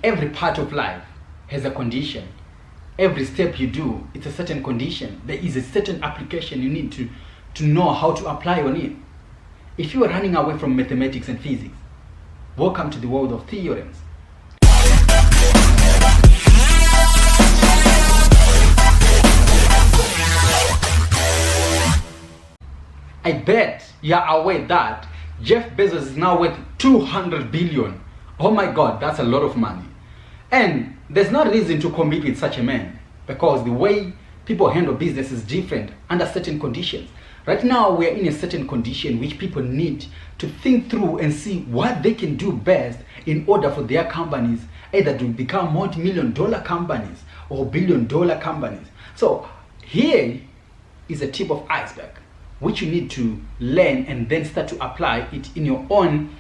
every part of life has a condition. Every step you do, it's a certain condition. There is a certain application you need to know how to apply on it. If you are running away from mathematics and physics, welcome to the world of theorems. I bet you are aware that Jeff Bezos is now worth 200 billion. Oh my God, that's a lot of money. And there's no reason to compete with such a man, because the way people handle business is different under certain conditions. Right now, we are in a certain condition which people need to think through and see what they can do best in order for their companies either to become multi-million-dollar companies or billion-dollar companies. So here is a tip of iceberg, which you need to learn and then start to apply it in your own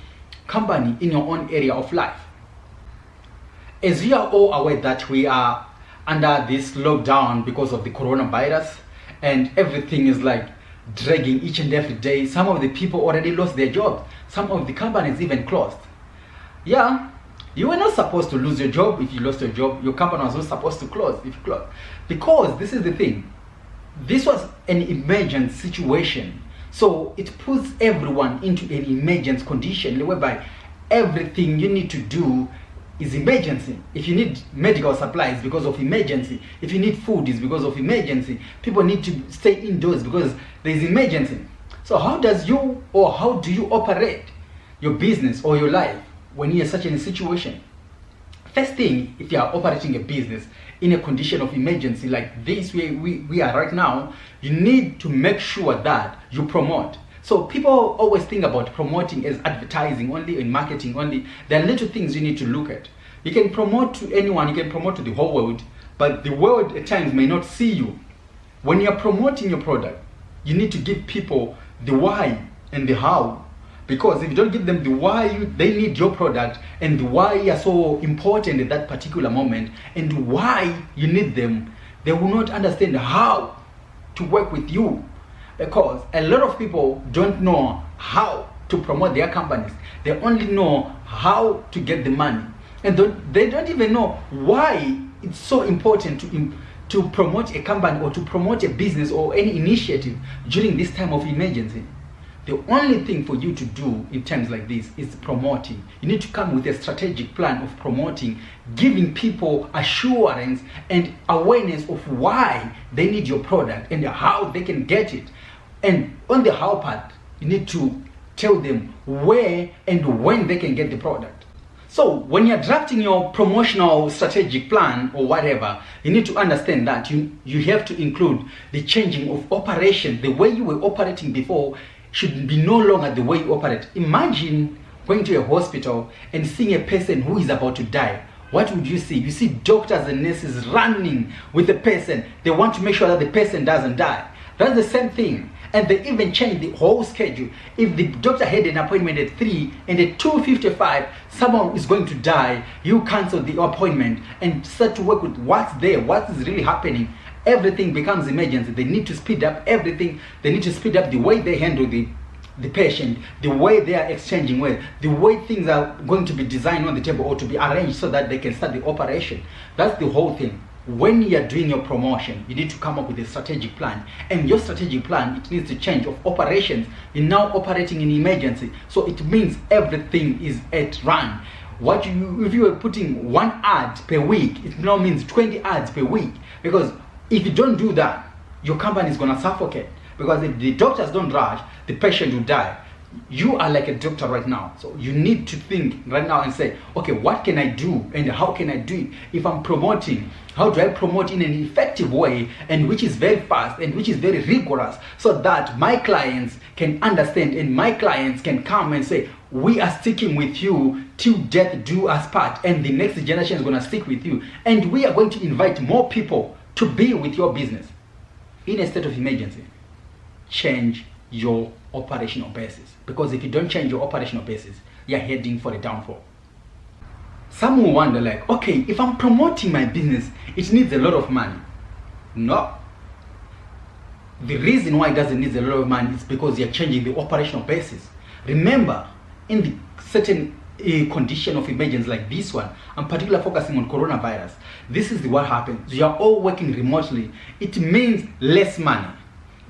company, in your own area of life. As we are all aware that we are under this lockdown because of the coronavirus, and everything is like dragging each and every day. Some of the people already lost their jobs. Some of the companies even closed. Yeah, you were not supposed to lose your job. If you lost your job, your company was not supposed to close if you closed. Because this is the thing. This was an emergent situation. So it puts everyone into an emergent condition whereby everything you need to do is emergency. If you need medical supplies because of emergency, if you need food, it's because of emergency. People need to stay indoors because there is emergency. So how do you operate your business or your life when you're such in a situation? First thing, if you are operating a business in a condition of emergency like this we are right now, you need to make sure that you promote. So people always think about promoting as advertising only and marketing only. There are little things you need to look at. You can promote to anyone, you can promote to the whole world, but the world at times may not see you. When you're promoting your product, you need to give people the why and the how. Because if you don't give them the why they need your product and the why you are so important at that particular moment and why you need them, they will not understand how to work with you. Because a lot of people don't know how to promote their companies. They only know how to get the money. And they don't even know why it's so important to promote a company or to promote a business or any initiative during this time of emergency. The only thing for you to do in times like this is promoting. You need to come with a strategic plan of promoting, giving people assurance and awareness of why they need your product and how they can get it. And on the how part, you need to tell them where and when they can get the product. So when you're drafting your promotional strategic plan or whatever, you need to understand that you have to include the changing of operation. The way you were operating before should be no longer the way you operate. Imagine going to a hospital and seeing a person who is about to die. What would you see? You see doctors and nurses running with the person. They want to make sure that the person doesn't die. That's the same thing. And they even change the whole schedule. If the doctor had an appointment at 3 and at 2:55 someone is going to die, you cancel the appointment and start to work with what's there, what is really happening. Everything becomes emergency. They need to speed up everything. They need to speed up the way they handle the patient, the way they are exchanging with, the way things are going to be designed on the table or to be arranged so that they can start the operation. That's the whole thing. When you are doing your promotion, you need to come up with a strategic plan. And your strategic plan, it needs to change of operations. You're now operating in emergency. So it means everything is at run. If you were putting 1 ad per week, it now means 20 ads per week. Because if you don't do that, your company is going to suffocate. Because if the doctors don't rush, the patient will die. You are like a doctor right now. So you need to think right now and say, okay, what can I do and how can I do it? If I'm promoting, how do I promote in an effective way and which is very fast and which is very rigorous so that my clients can understand and my clients can come and say, we are sticking with you till death do us part, and the next generation is going to stick with you. And we are going to invite more people to be with your business. In a state of emergency, change your operational basis, because if you don't change your operational basis, you're heading for a downfall. Some will wonder like, okay, if I'm promoting my business, it needs a lot of money. No. The reason why it doesn't need a lot of money is because you're changing the operational basis. Remember, in the certain a condition of emergency like this one, I'm particularly focusing on coronavirus, this is what happens. You are all working remotely. It means less money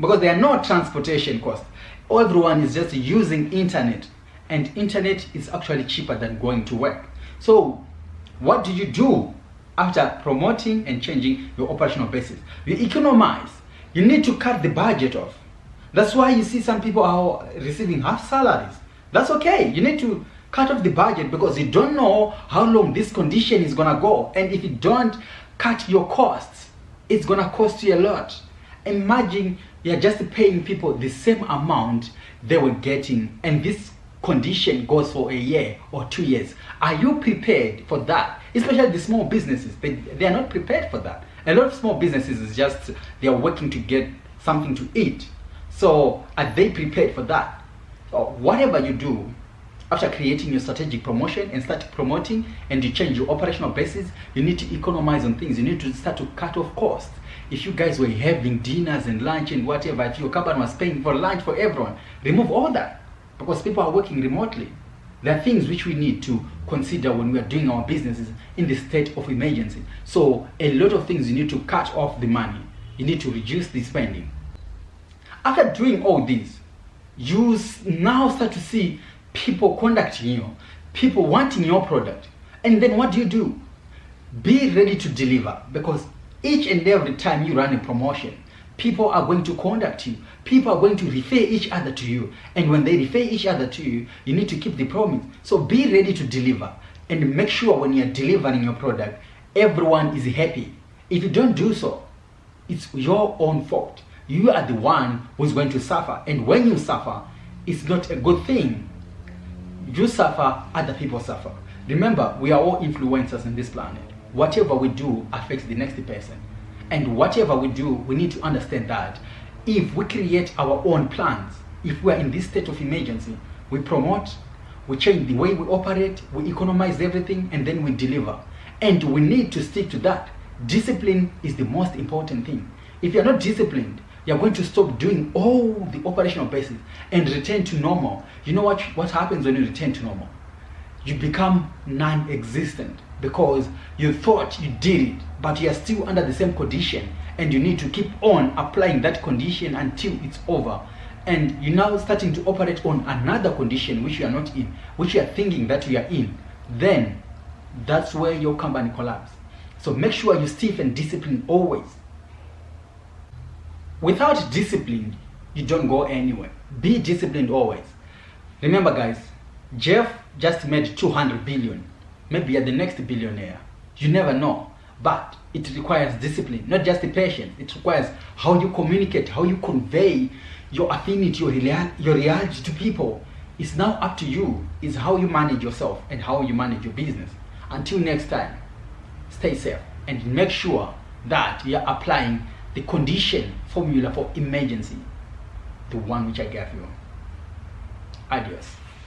because there are no transportation costs. Everyone is just using internet, and internet is actually cheaper than going to work. So what do you do after promoting and changing your operational basis? You economize. You need to cut the budget off. That's why you see some people are receiving half salaries. That's okay. You need to cut off the budget because you don't know how long this condition is gonna go, and if you don't cut your costs, it's gonna cost you a lot. Imagine you're just paying people the same amount they were getting, and this condition goes for a year or 2 years. Are you prepared for that? Especially the small businesses, they are not prepared for that. A lot of small businesses is just they are working to get something to eat. So are they prepared for that? So whatever you do, after creating your strategic promotion and start promoting and you change your operational basis, you need to economize on things. You need to start to cut off costs. If you guys were having dinners and lunch and whatever, if your company was paying for lunch for everyone, remove all that because people are working remotely. There are things which we need to consider when we are doing our businesses in the state of emergency. So a lot of things you need to cut off the money. You need to reduce the spending. After doing all this, you now start to see people contacting you, people wanting your product. And then what do? Be ready to deliver, because each and every time you run a promotion, people are going to contact you. People are going to refer each other to you. And when they refer each other to you, you need to keep the promise. So be ready to deliver and make sure when you're delivering your product, everyone is happy. If you don't do so, it's your own fault. You are the one who's going to suffer. And when you suffer, it's not a good thing. You suffer, other people suffer. Remember, we are all influencers on this planet. Whatever we do affects the next person. And whatever we do, we need to understand that if we create our own plans, if we are in this state of emergency, we promote, we change the way we operate, we economize everything, and then we deliver. And we need to stick to that. Discipline is the most important thing. If you're not disciplined, you're going to stop doing all the operational basis and return to normal. You know what happens when you return to normal? You become non-existent because you thought you did it, but you are still under the same condition, and you need to keep on applying that condition until it's over. And you're now starting to operate on another condition which you are not in, which you are thinking that you are in. Then that's where your company collapses. So make sure you stiff and disciplined always. Without discipline, you don't go anywhere. Be disciplined always. Remember guys, Jeff just made 200 billion. Maybe you're the next billionaire. You never know. But it requires discipline, not just the patience. It requires how you communicate, how you convey your affinity, your reality to people. It's now up to you. It's how you manage yourself and how you manage your business. Until next time, stay safe and make sure that you're applying the condition formula for emergency, the one which I gave you. Adios.